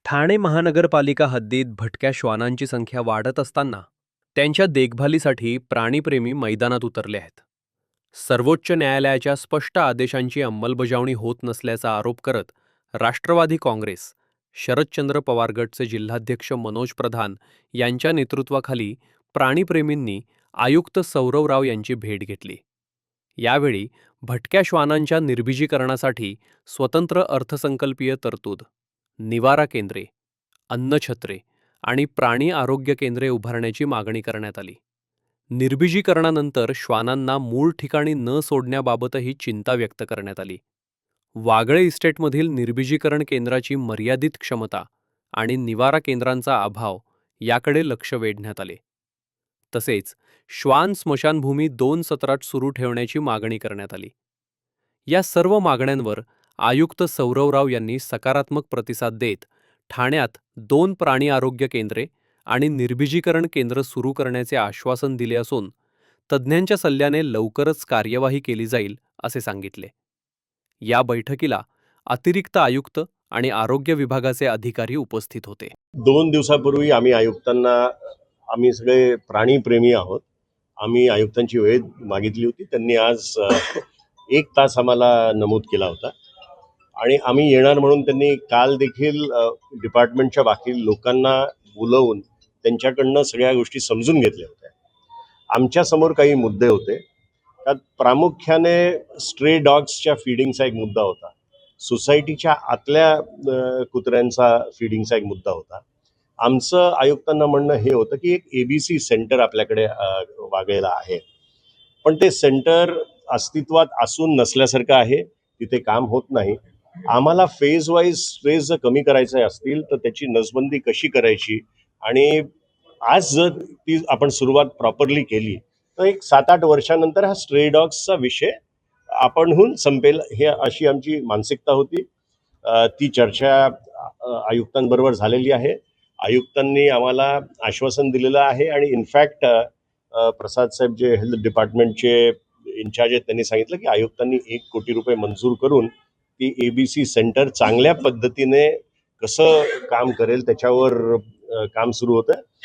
ठाणे महानगरपालिका हद्दीत भटक्या श्वानांची संख्या वाढत असताना त्यांच्या देखभालीसाठी प्राणीप्रेमी मैदानात उतरले आहेत. सर्वोच्च न्यायालयाच्या स्पष्ट आदेशांची अंमलबजावणी होत नसल्याचा आरोप करत राष्ट्रवादी काँग्रेस, शरदचंद्र पवार गटचे जिल्हाध्यक्ष मनोज प्रधान यांच्या नेतृत्वाखाली प्राणीप्रेमींनी आयुक्त सौरव राव यांची भेट घेतली. यावेळी भटक्या श्वानांच्या निर्बीजीकरणासाठी स्वतंत्र अर्थसंकल्पीय तरतूद, निवारा केंद्रे, अन्नछत्रे आणि प्राणी आरोग्य केंद्रे उभारण्याची मागणी करण्यात आली. निर्बीजीकरणानंतर श्वानांना मूळ ठिकाणी न सोडण्याबाबतही चिंता व्यक्त करण्यात आली. वागळे इस्टेटमधील निर्बीजीकरण केंद्राची मर्यादित क्षमता आणि निवारा केंद्रांचा अभाव याकडे लक्ष वेधण्यात आले. तसेच श्वान स्मशानभूमी 2 सत्राट सुरू ठेवण्याची मागणी करण्यात आली. या सर्व मागण्यांवर आयुक्त सौरवराव यांनी सकारात्मक प्रतिसाद देत ठाण्यात 2 प्राणी आरोग्य केंद्रे आणि निर्बीजीकरण केंद्र सुरू करण्याचे आश्वासन दिले असून तज्ज्ञांच्या सल्ल्याने लवकरच कार्यवाही केली जाईल असे सांगितले. या बैठकीला अतिरिक्त आयुक्त आणि आरोग्य विभागाचे अधिकारी उपस्थित होते. 2 दिवसापूर्वी आम्ही सगळे प्राणीप्रेमी आहोत. आम्ही आयुक्तांची वेळ मागितली होती. त्यांनी आज 1 तास आम्हाला नमूद केला होता आणि आम्ही येणार म्हणून त्यांनी काल देखील डिपार्टमेंटच्या बाकी लोकांना बोलवून त्यांच्याकडनं सगळ्या गोष्टी समजून घेतल्या होत्या. आमच्यासमोर काही मुद्दे होते. त्यात प्रामुख्याने स्ट्रे डॉग्सच्या फीडिंगचा एक मुद्दा होता. सोसायटीच्या आतल्या कुत्र्यांचा फीडिंगचा एक मुद्दा होता. आमचं आयुक्तांना म्हणणं हे होतं की एक ABC सेंटर आपल्याकडे वागळेला आहे, पण ते सेंटर अस्तित्वात असून नसल्यासारखं आहे. तिथे काम होत नाही. आम्हाला फेज वाईज स्ट्रेस जर कमी करायचे असतील तर त्याची नसबंदी कशी करायची आणि आज जर ती आपण सुरुवात प्रॉपरली केली तर एक 7-8 वर्षानंतर हा स्ट्रे डॉग्सचा विषय आपणहून संपेल, हे अशी आमची मानसिकता होती. ती चर्चा आयुक्तांबरोबर झालेली आहे. आयुक्तांनी आम्हाला आश्वासन दिलेलं आहे आणि इनफॅक्ट प्रसाद साहेब जे हेल्थ डिपार्टमेंटचे इन्चार्ज आहेत त्यांनी सांगितलं की आयुक्तांनी 1 कोटी रुपये मंजूर करून ती ABC सेंटर चांगल्या पद्धतीने कसं काम करेल त्याच्यावर काम सुरू होतं.